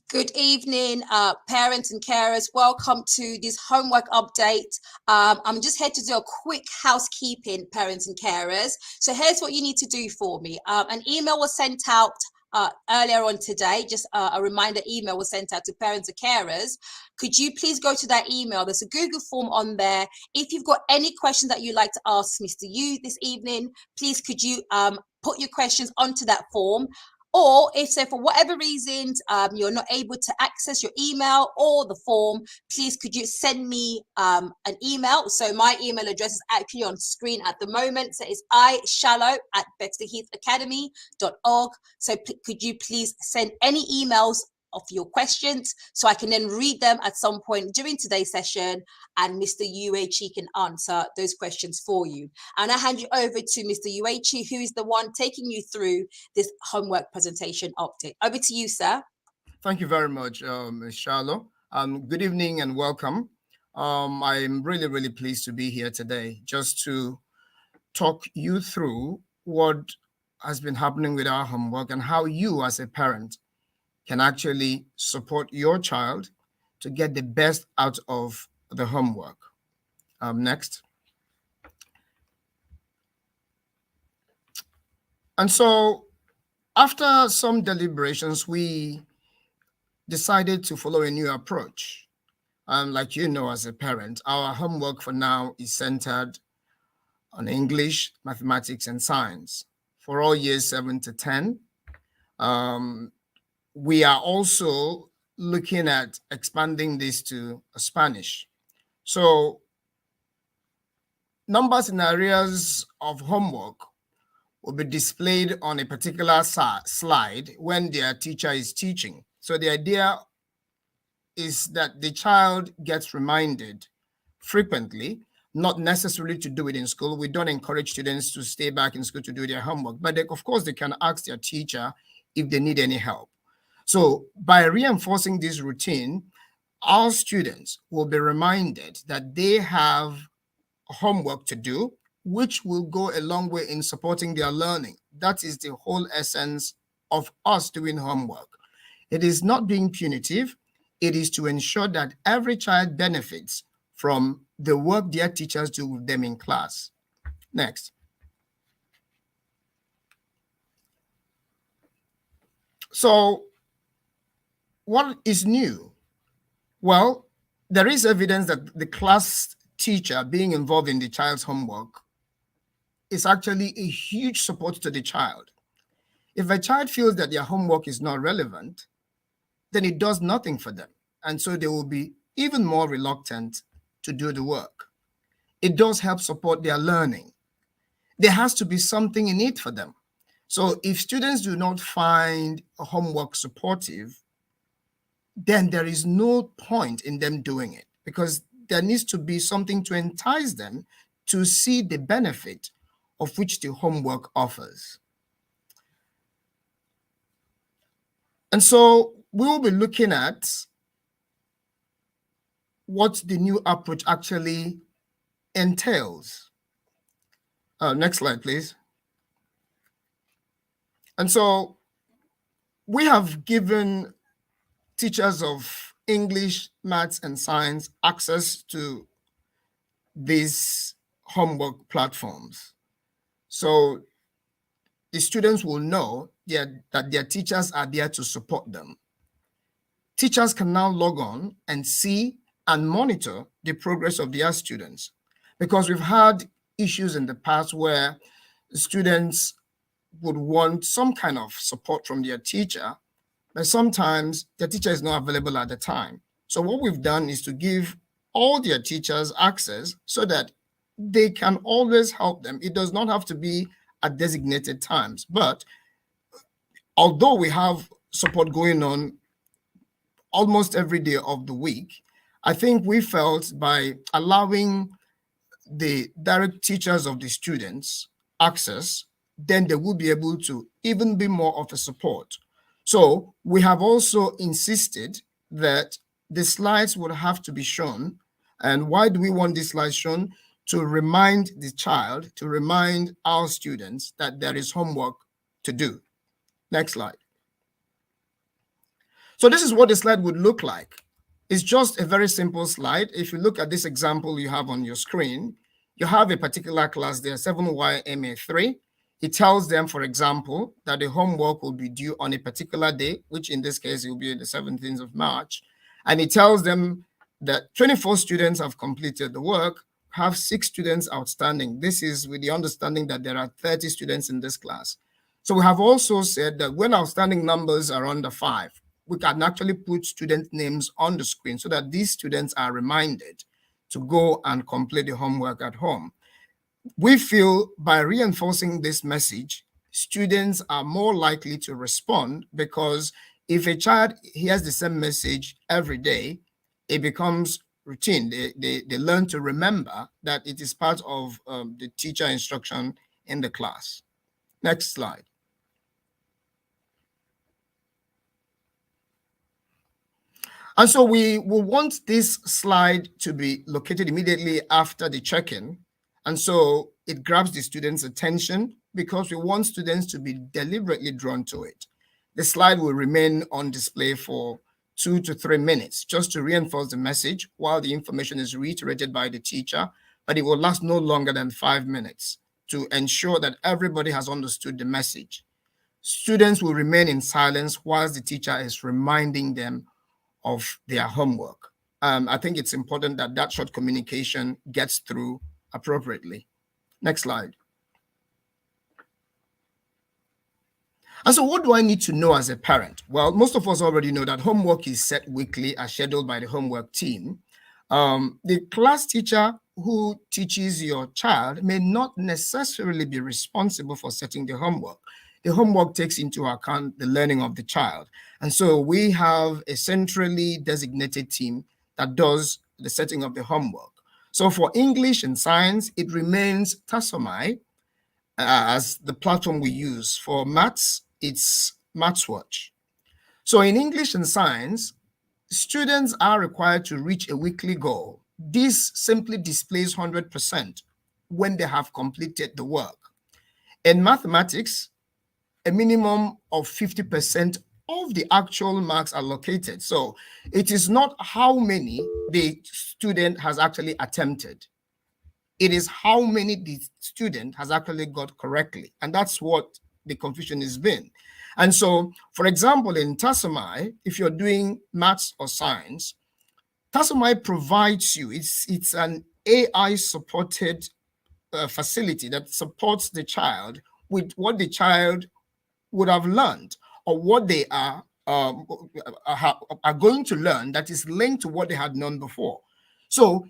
Good evening, parents and carers. Welcome to this homework update. I'm just here to do a quick housekeeping, parents and carers. So here's what you need to do for me. An email was sent out earlier on today. Just a reminder email was sent out to parents and carers. Could you please go to that email? There's a Google form on there. If you've got any questions that you'd like to ask Mr. Yu this evening, please could you put your questions onto that form. Or if so, for whatever reasons, you're not able to access your email or the form, please could you send me an email? So my email address is actually on screen at the moment. So it's ishallow@bexleyheathacademy.org. So could you please send any emails of your questions so I can then read them at some point during today's session, and Mr. UHE can answer those questions for you. And I hand you over to Mr. UHE, who is the one taking you through this homework presentation update. Over to you, sir. Thank you very much, Ms. Charlo. Good evening and welcome. I'm really pleased to be here today just to talk you through what has been happening with our homework and how you as a parent can actually support your child to get the best out of the homework. Next. And so after some deliberations, we decided to follow a new approach. Like you know, as a parent, our homework for now is centered on English, mathematics, and science for all years 7 to 10. We are also looking at expanding this to Spanish. So numbers in areas of homework will be displayed on a particular slide when their teacher is teaching. So the idea is that the child gets reminded frequently, not necessarily to do it in school. We don't encourage students to stay back in school to do their homework, but of course they can ask their teacher if they need any help. So by reinforcing this routine, our students will be reminded that they have homework to do, which will go a long way in supporting their learning. That is the whole essence of us doing homework. It is not being punitive. It is to ensure that every child benefits from the work their teachers do with them in class. Next. So what is new? Well, there is evidence that the class teacher being involved in the child's homework is actually a huge support to the child. If a child feels that their homework is not relevant, then it does nothing for them. And so they will be even more reluctant to do the work. It does help support their learning. There has to be something in it for them. So if students do not find homework supportive, then there is no point in them doing it, because there needs to be something to entice them to see the benefit of which the homework offers. And so we will be looking at what the new approach actually entails. Next slide, please. And so we have given teachers of English, maths, and science access to these homework platforms. So the students will know that their teachers are there to support them. Teachers can now log on and see and monitor the progress of their students, because we've had issues in the past where students would want some kind of support from their teacher, but sometimes the teacher is not available at the time. So what we've done is to give all their teachers access so that they can always help them. It does not have to be at designated times, but although we have support going on almost every day of the week, I think we felt by allowing the direct teachers of the students access, then they will be able to even be more of a support. So we have also insisted that the slides would have to be shown. And why do we want these slides shown? To remind the child, to remind our students that there is homework to do. Next slide. So this is what the slide would look like. It's just a very simple slide. If you look at this example you have on your screen, you have a particular class there, 7YMA3. It tells them, for example, that the homework will be due on a particular day, which in this case, it will be the 17th of March. And it tells them that 24 students have completed the work, have 6 students outstanding. This is with the understanding that there are 30 students in this class. So we have also said that when outstanding numbers are under 5, we can actually put student names on the screen so that these students are reminded to go and complete the homework at home. We feel by reinforcing this message, students are more likely to respond, because if a child hears the same message every day, it becomes routine. They learn to remember that it is part of the teacher instruction in the class. Next slide. And so we will want this slide to be located immediately after the check-in. And so it grabs the students' attention because we want students to be deliberately drawn to it. The slide will remain on display for 2 to 3 minutes just to reinforce the message while the information is reiterated by the teacher, but it will last no longer than 5 minutes to ensure that everybody has understood the message. Students will remain in silence whilst the teacher is reminding them of their homework. I think it's important that that short communication gets through appropriately. Next slide. And so what do I need to know as a parent? Well, most of us already know that homework is set weekly as scheduled by the homework team. The class teacher who teaches your child may not necessarily be responsible for setting the homework. The homework takes into account the learning of the child. And so we have a centrally designated team that does the setting of the homework. So for English and science, it remains Tasomai as the platform we use. For maths, it's MathsWatch. So in English and science, students are required to reach a weekly goal. This simply displays 100% when they have completed the work. In mathematics, a minimum of 50% of the actual marks are located. So it is not how many the student has actually attempted. It is how many the student has actually got correctly. And that's what the confusion has been. And so, for example, in Tasomai, if you're doing maths or science, Tasomai provides you, it's an AI-supported facility that supports the child with what the child would have learned or what they are going to learn that is linked to what they had known before. So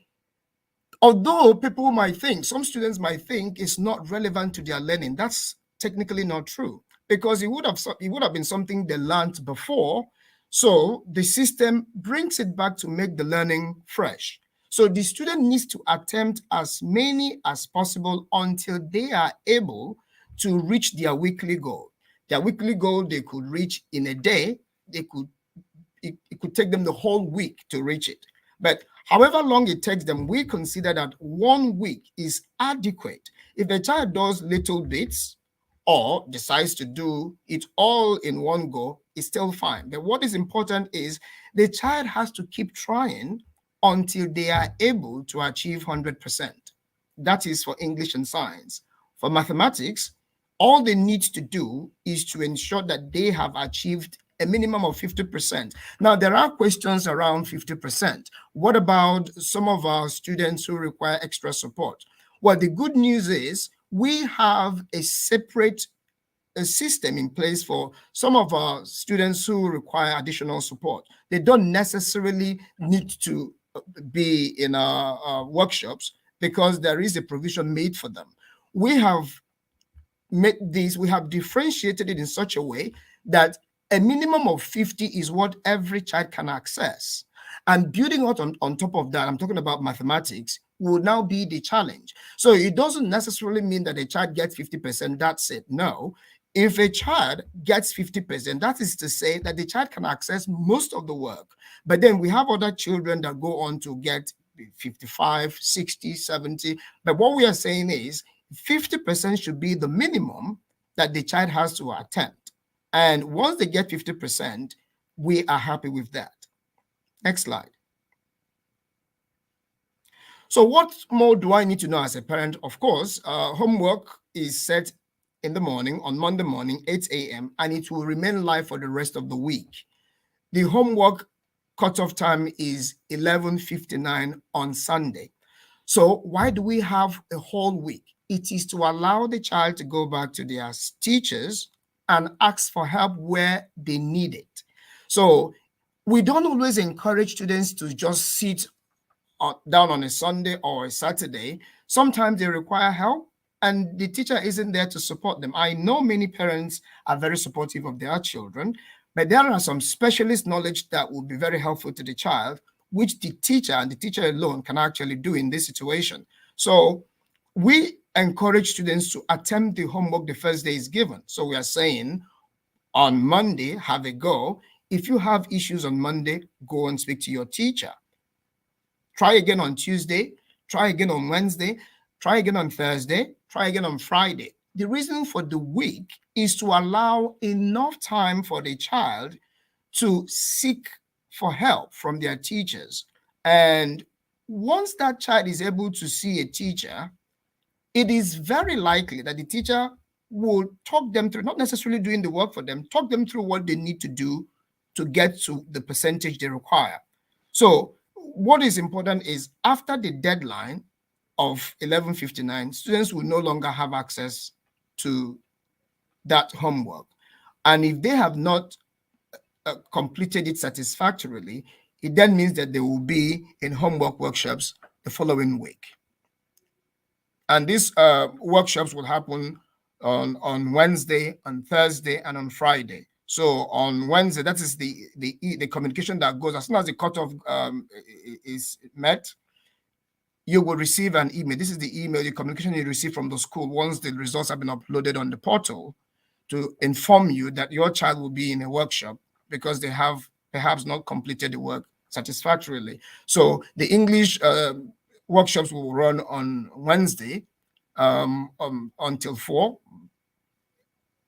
although people might think, some students might think it's not relevant to their learning, that's technically not true, because it would have been something they learned before. So the system brings it back to make the learning fresh. So the student needs to attempt as many as possible until they are able to reach their weekly goal. Their weekly goal they could reach in a day. It could take them the whole week to reach it. But however long it takes them, we consider that 1 week is adequate. If the child does little bits or decides to do it all in one go, it's still fine. But what is important is the child has to keep trying until they are able to achieve 100%. That is for English and science. For mathematics, all they need to do is to ensure that they have achieved a minimum of 50%. Now, there are questions around 50%. What about some of our students who require extra support? Well, the good news is we have a separate system in place for some of our students who require additional support. They don't necessarily need to be in our workshops because there is a provision made for them. We have differentiated it in such a way that a minimum of 50 is what every child can access. And building out on top of that, I'm talking about mathematics, will now be the challenge. So it doesn't necessarily mean that a child gets 50%, that's it. No. If a child gets 50%, that is to say that the child can access most of the work. But then we have other children that go on to get 55, 60, 70. But what we are saying is 50% should be the minimum that the child has to attempt. And once they get 50%, we are happy with that. Next slide. So what more do I need to know as a parent? Of course, homework is set in the morning, on Monday morning, 8 a.m., and it will remain live for the rest of the week. The homework cutoff time is 11:59 on Sunday. So why do we have a whole week? It is to allow the child to go back to their teachers and ask for help where they need it. So we don't always encourage students to just sit down on a Sunday or a Saturday. Sometimes they require help and the teacher isn't there to support them. I know many parents are very supportive of their children, but there are some specialist knowledge that will be very helpful to the child, which the teacher and the teacher alone can actually do in this situation. So we encourage students to attempt the homework the first day is given. So we are saying on Monday, have a go. If you have issues on Monday, go and speak to your teacher. Try again on Tuesday, try again on Wednesday, try again on Thursday, try again on Friday. The reason for the week is to allow enough time for the child to seek for help from their teachers. And once that child is able to see a teacher, it is very likely that the teacher will talk them through, not necessarily doing the work for them, talk them through what they need to do to get to the percentage they require. So what is important is after the deadline of 11:59, students will no longer have access to that homework. And if they have not completed it satisfactorily, it then means that they will be in homework workshops the following week. And these workshops will happen on Wednesday, on Thursday, and on Friday. So on Wednesday, that is the communication that goes as soon as the cutoff is met. You will receive an email. This is the email, the communication you receive from the school once the results have been uploaded on the portal to inform you that your child will be in a workshop because they have perhaps not completed the work satisfactorily. So the English workshops will run on Wednesday until 4.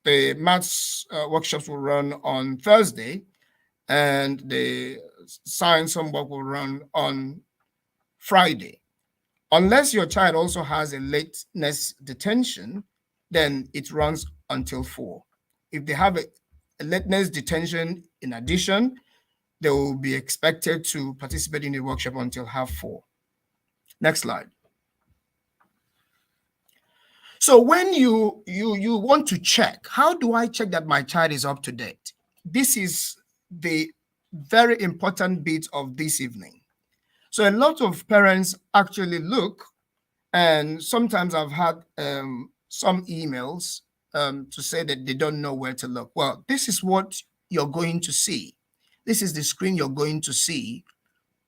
The maths workshops will run on Thursday, and the science homework will run on Friday. Unless your child also has a lateness detention, then it runs until 4. If they have a lateness detention in addition, they will be expected to participate in the workshop until 4:30. Next slide. So when you want to check, how do I check that my child is up to date? This is the very important bit of this evening. So a lot of parents actually look, and sometimes I've had some emails to say that they don't know where to look. Well, this is what you're going to see. This is the screen you're going to see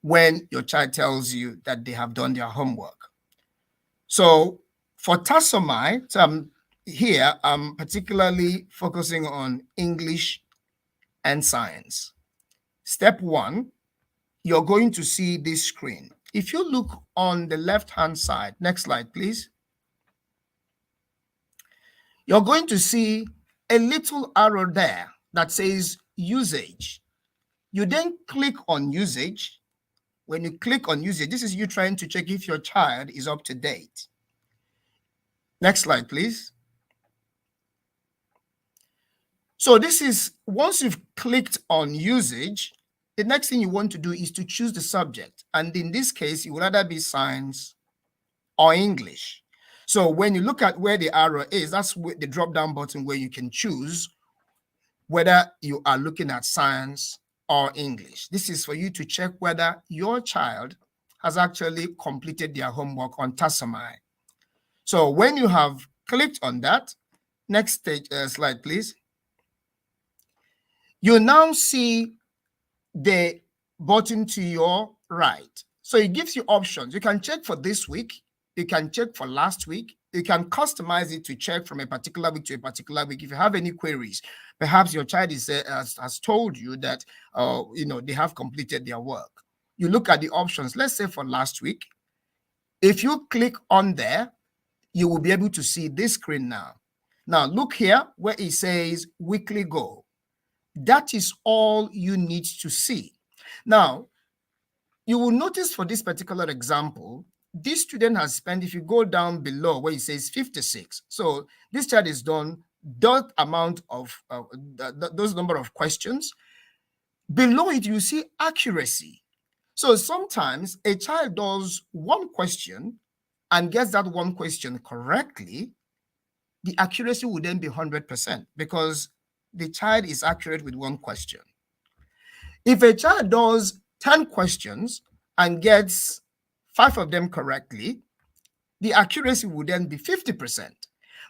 when your child tells you that they have done their homework. So for Tasomite, here I'm particularly focusing on English and science. Step 1, you're going to see this screen. If you look on the left-hand side, next slide, please. You're going to see a little arrow there that says usage. You then click on usage. When you click on usage, this is you trying to check if your child is up to date. Next slide, please. So this is, once you've clicked on usage, the next thing you want to do is to choose the subject. And in this case, it will either be science or English. So when you look at where the arrow is, that's the drop-down button where you can choose whether you are looking at science or English. This is for you to check whether your child has actually completed their homework on Tasomai. So when you have clicked on that, next stage, slide, please. You now see the button to your right. So it gives you options. You can check for this week. You can check for last week. You can customize it to check from a particular week to a particular week. If you have any queries, perhaps your child has told you that they have completed their work. You look at the options. Let's say for last week. If you click on there, you will be able to see this screen now. Now look here where it says weekly goal. That is all you need to see. Now, you will notice for this particular example, this student has spent, if you go down below where it says 56, so this child is done that amount of, those number of questions. Below it, you see accuracy. So sometimes a child does one question and gets that one question correctly, the accuracy would then be 100% because the child is accurate with one question. If a child does 10 questions and gets 5 of them correctly, the accuracy would then be 50%.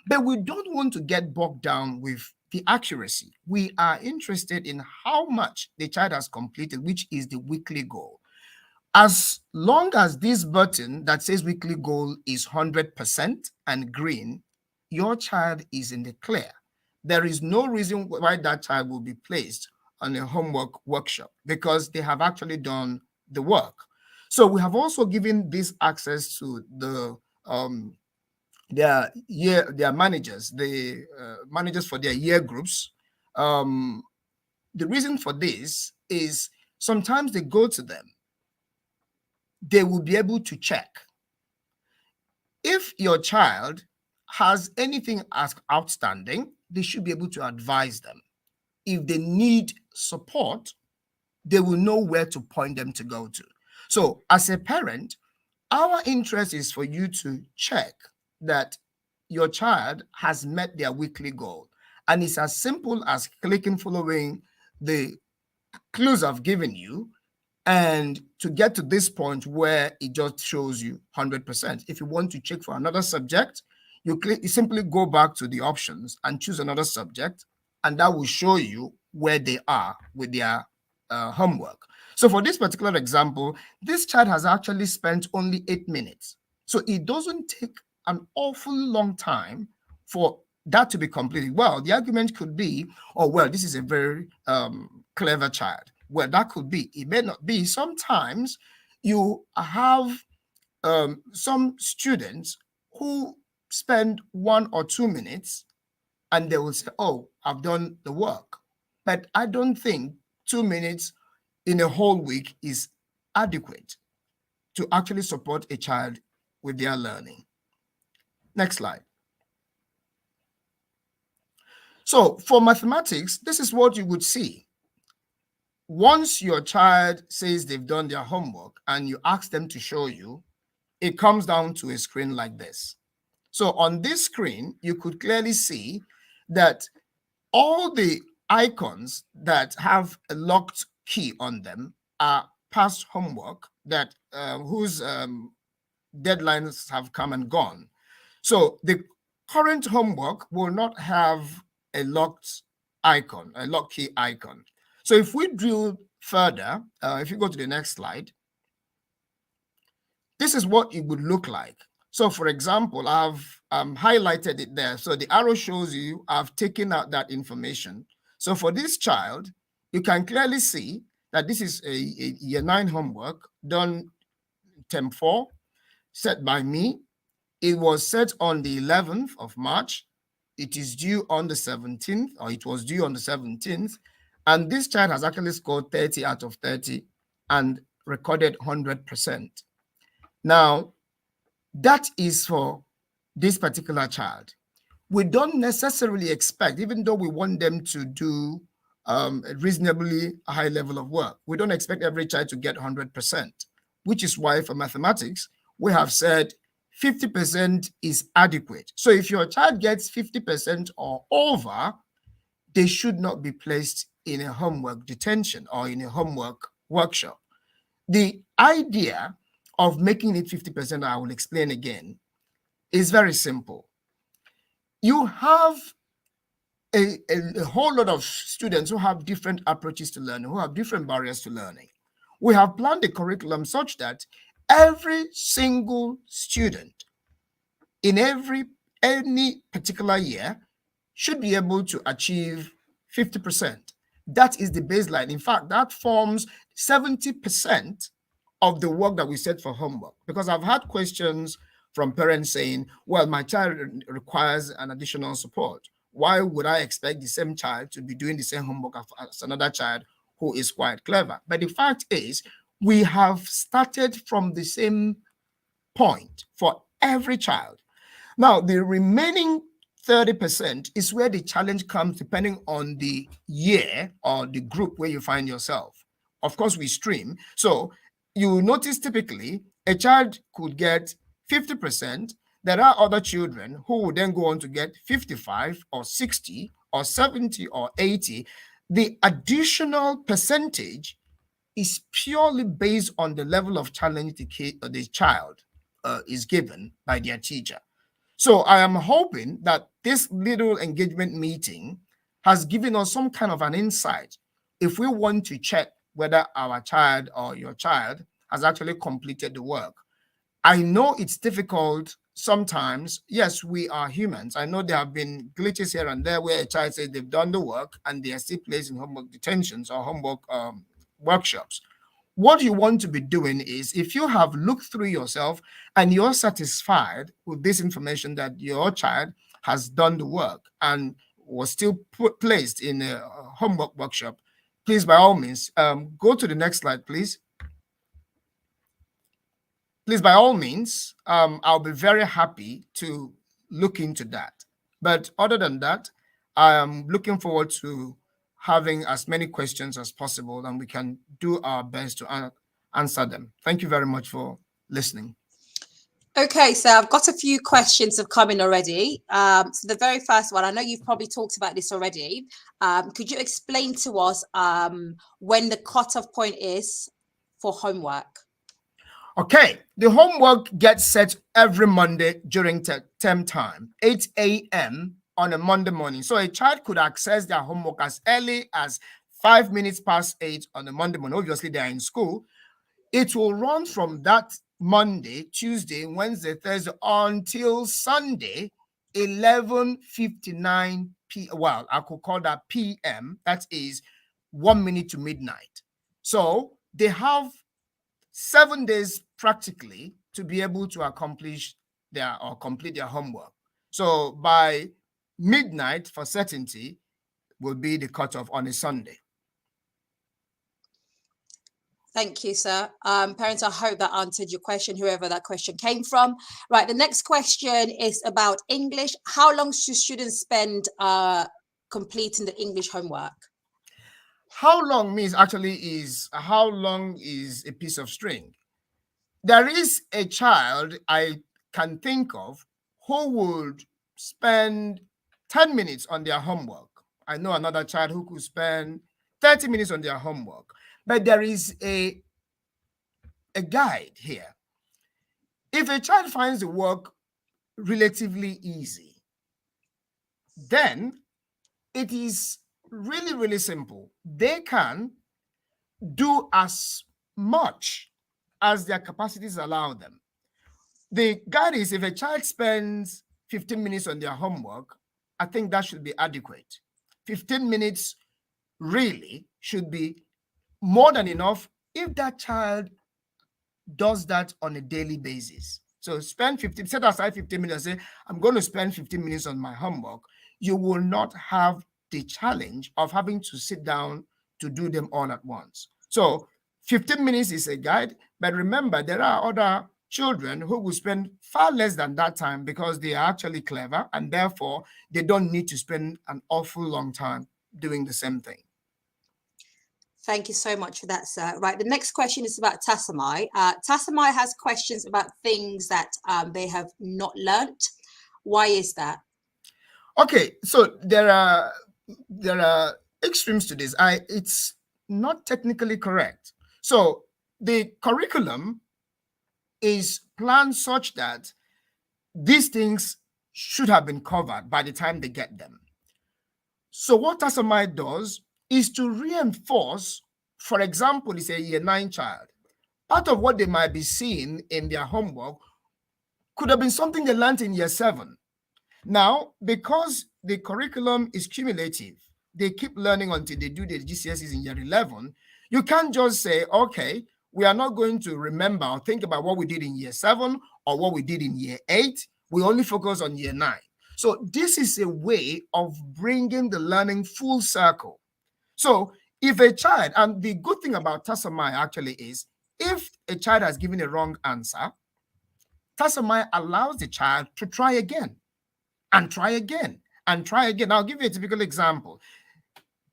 But we don't want to get bogged down with the accuracy. We are interested in how much the child has completed, which is the weekly goal. As long as this button that says weekly goal is 100% and green, your child is in the clear. There is no reason why that child will be placed on a homework workshop because they have actually done the work. So we have also given this access to their managers, the managers for their year groups. The reason for this is sometimes they go to them, they will be able to check. If your child has anything as outstanding, they should be able to advise them. If they need support, they will know where to point them to go to. So as a parent, our interest is for you to check that your child has met their weekly goal. And it's as simple as clicking following the clues I've given you, and to get to this point where it just shows you 100%. If you want to check for another subject, you simply go back to the options and choose another subject, and that will show you where they are with their homework. So for this particular example, this child has actually spent only 8 minutes. So it doesn't take an awful long time for that to be completed. Well, the argument could be, oh, well, this is a very clever child. Well, that could be. It may not be. Sometimes you have some students who spend 1 or 2 minutes and they will say, oh, I've done the work. But I don't think 2 minutes in a whole week is adequate to actually support a child with their learning. Next slide. So for mathematics, this is what you would see. Once your child says they've done their homework and you ask them to show you, it comes down to a screen like this. So on this screen, you could clearly see that all the icons that have a locked key on them are past homework that whose deadlines have come and gone. So the current homework will not have a locked icon, a lock key icon. So if we drill further, if you go to the next slide, this is what it would look like. So for example, I've highlighted it there. So the arrow shows you I've taken out that information. So for this child, you can clearly see that this is a year 9 homework done term 4, set by me. It was set on the 11th of March. It is due on the 17th, or it was due on the 17th. And this child has actually scored 30 out of 30 and recorded 100%. Now, that is for this particular child. We don't necessarily expect, even though we want them to do a reasonably high level of work, we don't expect every child to get 100%, which is why for mathematics, we have said 50% is adequate. So if your child gets 50% or over, they should not be placed in a homework detention or in a homework workshop. The idea of making it 50%, I will explain again, is very simple. You have a whole lot of students who have different approaches to learning, who have different barriers to learning. We have planned the curriculum such that every single student in any particular year should be able to achieve 50%. That is the baseline. In fact, that forms 70% of the work that we set for homework. Because I've had questions from parents saying, well, my child requires an additional support. why would I expect the same child to be doing the same homework as another child who is quite clever? But the fact is, we have started from the same point for every child. Now, the remaining 30% is where the challenge comes depending on the year or the group where you find yourself. Of course, we stream. So you will notice typically a child could get 50%. There are other children who would then go on to get 55 or 60 or 70 or 80. The additional percentage is purely based on the level of challenge the child is given by their teacher. So I am hoping that this little engagement meeting has given us some kind of an insight if we want to check whether our child or your child has actually completed the work. I know it's difficult sometimes. Yes, we are humans. I know there have been glitches here and there where a child says they've done the work and they are still placed in homework detentions or homework workshops. What you want to be doing is, if you have looked through yourself and you're satisfied with this information that your child has done the work and was still placed in a homework workshop, please, by all means, go to the next slide, please. Please, by all means, I'll be very happy to look into that. But other than that, I am looking forward to having as many questions as possible, and we can do our best to answer them. Thank you very much for listening. Okay, so I've got a few questions have come in already. So the very first one, I know you've probably talked about this already. Could you explain to us when the cutoff point is for homework? Okay, the homework gets set every Monday during term time, 8 a.m. on a Monday morning. So a child could access their homework as early as 5 minutes past 8 on a Monday morning. Obviously, they are in school. It will run from that Monday, Tuesday, Wednesday, Thursday until Sunday, 11:59 p.m. Well, I could call that p.m. That is 1 minute to midnight. So they have 7 days practically to be able to accomplish or complete their homework. So by midnight for certainty will be the cutoff on a Sunday. Thank you, sir. Parents, I hope that answered your question, whoever that question came from. Right, the next question is about English. How long should students spend completing the English homework? How long means actually is how long is a piece of string. There is a child I can think of who would spend 10 minutes on their homework. I know another child who could spend 30 minutes on their homework. But there is a guide here. If a child finds the work relatively easy, then it is really, really simple. They can do as much as their capacities allow them. The guide is, if a child spends 15 minutes on their homework, I think that should be adequate. 15 minutes really should be more than enough if that child does that on a daily basis. So set aside 15 minutes and say, I'm going to spend 15 minutes on my homework. You will not have the challenge of having to sit down to do them all at once. So 15 minutes is a guide, but remember, there are other children who will spend far less than that time because they are actually clever, and therefore they don't need to spend an awful long time doing the same thing. Thank you so much for that, sir. Right, the next question is about Tassamai. Tassamai has questions about things that they have not learnt. Why is that? Okay, so there are extremes to this. It's not technically correct. So the curriculum is planned such that these things should have been covered by the time they get them. So what Tassamai does is to reinforce, for example, it's a year 9 child. Part of what they might be seeing in their homework could have been something they learned in year 7. Now, because the curriculum is cumulative, they keep learning until they do the GCSEs in year 11. You can't just say, okay, we are not going to remember or think about what we did in year 7 or what we did in year 8. We only focus on year 9. So this is a way of bringing the learning full circle. So if a child, and the good thing about Tassamai actually is, if a child has given a wrong answer, Tassamai allows the child to try again and try again and try again. I'll give you a typical example.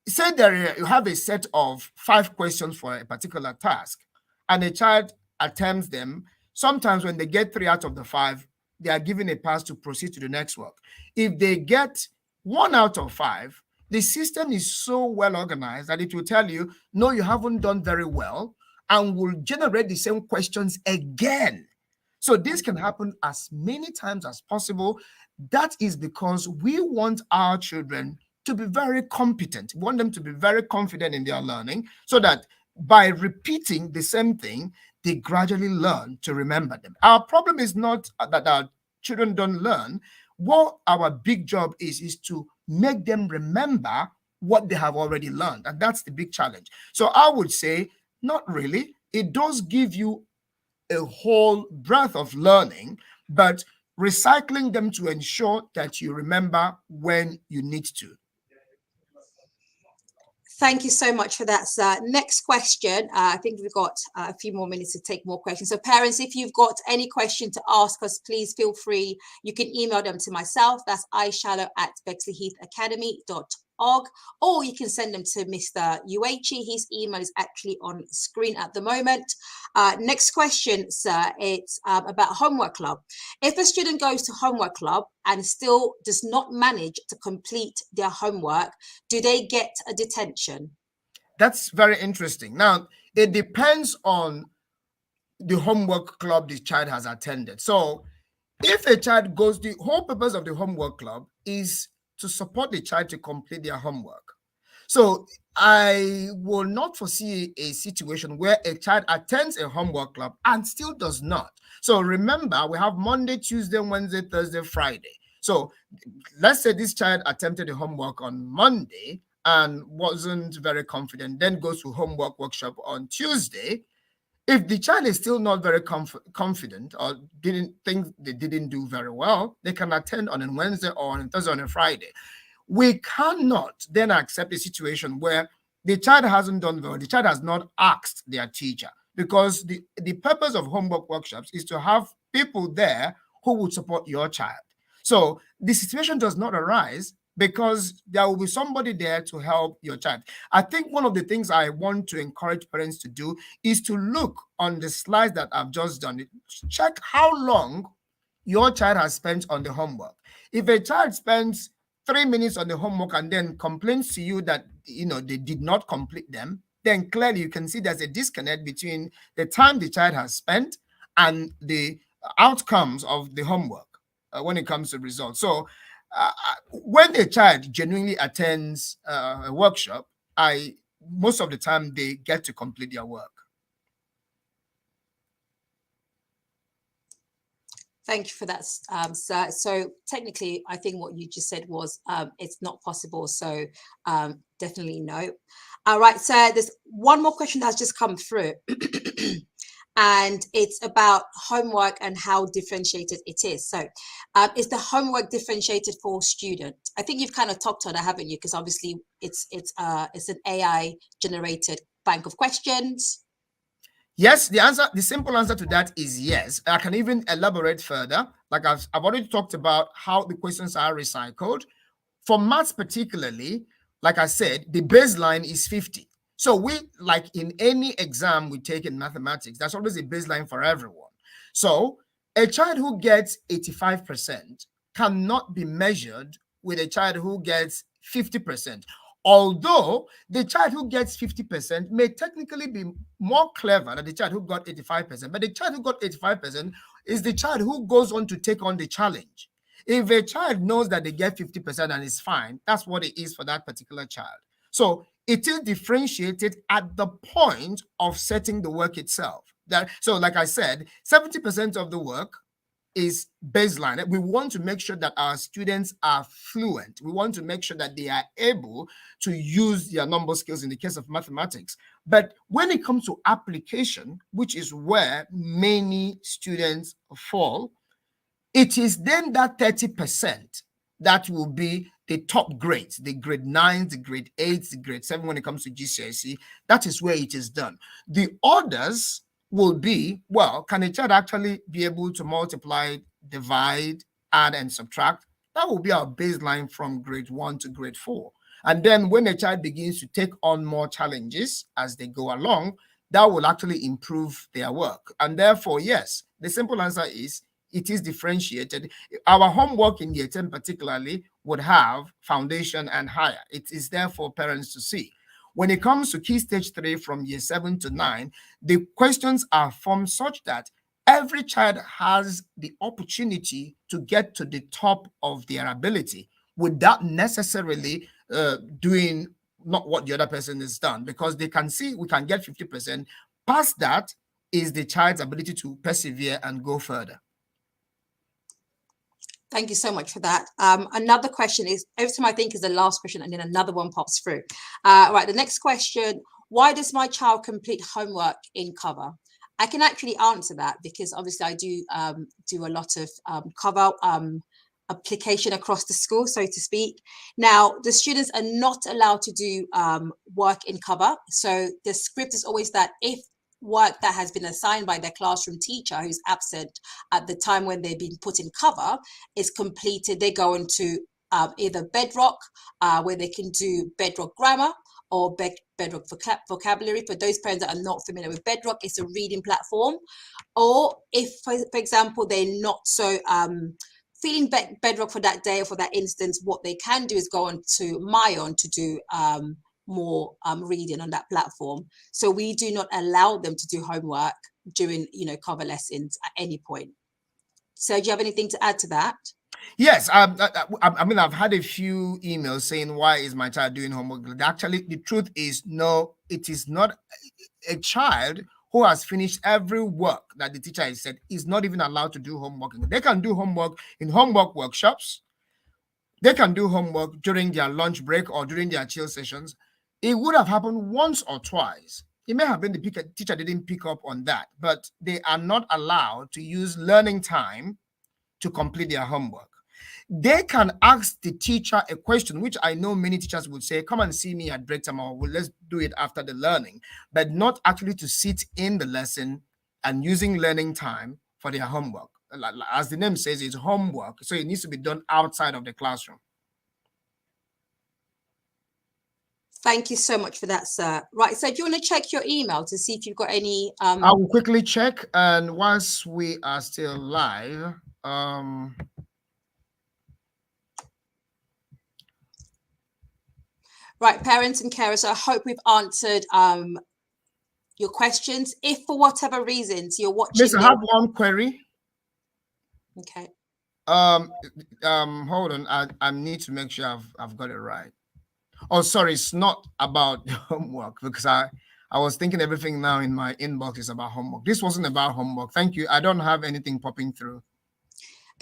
Say you have a set of 5 questions for a particular task, and a child attempts them. Sometimes when they get 3 out of the 5, they are given a pass to proceed to the next work. If they get 1 out of 5, the system is so well organized that it will tell you, no, you haven't done very well, and will generate the same questions again. So this can happen as many times as possible. That is because we want our children to be very competent. We want them to be very confident in their learning, so that by repeating the same thing, they gradually learn to remember them. Our problem is not that our children don't learn. What our big job is to make them remember what they have already learned. And that's the big challenge. So I would say, not really. It does give you a whole breadth of learning, but recycling them to ensure that you remember when you need to. Thank you so much for that, sir. Next question. I think we've got a few more minutes to take more questions. So parents, if you've got any question to ask us, please feel free. You can email them to myself. That's ishallow@bexleyheathacademy.org, or you can send them to Mr. Uechi. His email is actually on screen at the moment. Next question, sir. It's about homework club. If a student goes to homework club and still does not manage to complete their homework, do they get a detention? That's very interesting. Now, it depends on the homework club the child has attended. So if a child goes, the whole purpose of the homework club is to support the child to complete their homework. So I will not foresee a situation where a child attends a homework club and still does not. So remember, we have Monday, Tuesday, Wednesday, Thursday, Friday. So let's say this child attempted the homework on Monday and wasn't very confident, then goes to homework workshop on Tuesday. If the child is still not very confident, or didn't think they didn't do very well, they can attend on a Wednesday or on a Thursday, on a Friday. We cannot then accept a situation where the child hasn't done well, the child has not asked their teacher, because the purpose of homework workshops is to have people there who would support your child. So the situation does not arise because there will be somebody there to help your child. I think one of the things I want to encourage parents to do is to look on the slides that I've just done. Check how long your child has spent on the homework. If a child spends 3 minutes on the homework and then complains to you that they did not complete them, then clearly you can see there's a disconnect between the time the child has spent and the outcomes of the homework when it comes to results. So when a child genuinely attends a workshop, most of the time they get to complete their work. Thank you for that, sir. So technically, I think what you just said was it's not possible. So definitely no. All right, sir, there's one more question that's just come through. And it's about homework and how differentiated it is. So is the homework differentiated for students? I think you've kind of talked on that, haven't you? Because obviously it's an AI generated bank of questions. Yes, the simple answer to that is yes. I can even elaborate further. Like I've already talked about how the questions are recycled. For maths particularly, like I said, the baseline is 50. So we, like in any exam we take in mathematics, that's always a baseline for everyone. So a child who gets 85% cannot be measured with a child who gets 50%. Although the child who gets 50% may technically be more clever than the child who got 85%, but the child who got 85% is the child who goes on to take on the challenge. If a child knows that they get 50% and is fine, that's what it is for that particular child. So it is differentiated at the point of setting the work itself. So like I said, 70% of the work is baseline. We want to make sure that our students are fluent. We want to make sure that they are able to use their number skills in the case of mathematics. But when it comes to application, which is where many students fall, it is then that 30% that will be the top grades, the grade 9s, the grade 8s, the grade 7 when it comes to GCSE. That is where it is done. The others will be, well, can a child actually be able to multiply, divide, add, and subtract? That will be our baseline from grade 1 to grade 4. And then when a child begins to take on more challenges as they go along, that will actually improve their work. And therefore, yes, the simple answer is it is differentiated. Our homework in year 10 particularly would have foundation and higher. It is there for parents to see. When it comes to key stage 3 from year 7 to 9, the questions are formed such that every child has the opportunity to get to the top of their ability without necessarily doing not what the other person has done, because they can see we can get 50%. Past that is the child's ability to persevere and go further. Thank you so much for that. Another question is, every time I think is the last question and then another one pops through. Right, the next question, why does my child complete homework in cover? I can actually answer that because obviously I do a lot of cover application across the school, so to speak. Now, the students are not allowed to do work in cover. So the script is always that if work that has been assigned by their classroom teacher who's absent at the time when they've been put in cover is completed, they go into either Bedrock, where they can do Bedrock grammar, or Bedrock vocabulary. For those parents that are not familiar with Bedrock, it's a reading platform. Or if, for example, they're not so feeling Bedrock for that day or for that instance, what they can do is go on to Mayon to do more reading on that platform. So we do not allow them to do homework during, cover lessons at any point. So do you have anything to add to that? Yes, I mean, I've had a few emails saying, why is my child doing homework? Actually, the truth is, no, it is not. A child who has finished every work that the teacher has said is not even allowed to do homework. They can do homework in homework workshops. They can do homework during their lunch break or during their chill sessions. It would have happened once or twice. It may have been the teacher didn't pick up on that, but they are not allowed to use learning time to complete their homework. They can ask the teacher a question, which I know many teachers would say, come and see me at break time, or well, let's do it after the learning, but not actually to sit in the lesson and using learning time for their homework. As the name says, it's homework, so it needs to be done outside of the classroom. Thank you so much for that, sir. Right, so do you want to check your email to see if you've got any... I will quickly check, and once we are still live... Right, parents and carers, I hope we've answered your questions. If for whatever reasons you're watching... Miss, I have one query. Okay. Hold on. I need to make sure I've got it right. Oh, sorry, it's not about homework, because I was thinking everything now in my inbox is about homework. This wasn't about homework. Thank you. I don't have anything popping through.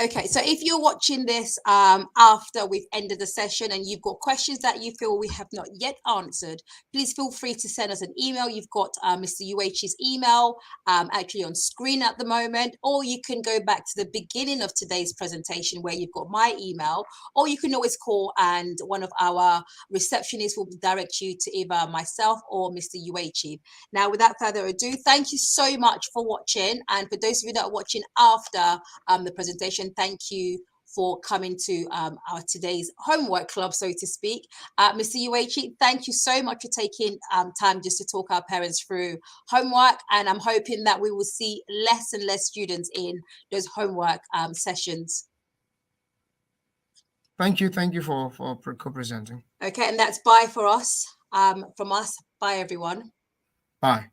Okay, so if you're watching this after we've ended the session and you've got questions that you feel we have not yet answered, please feel free to send us an email. You've got Mr. UH's email actually on screen at the moment, or you can go back to the beginning of today's presentation where you've got my email, or you can always call and one of our receptionists will direct you to either myself or Mr. UH. Now, without further ado, thank you so much for watching. And for those of you that are watching after the presentation, thank you for coming to our today's homework club, so to speak. Mr. UH, thank you so much for taking time just to talk our parents through homework, and I'm hoping that we will see less and less students in those homework sessions. Thank you for co-presenting. Okay, and that's bye for us, from us. Bye, everyone. Bye.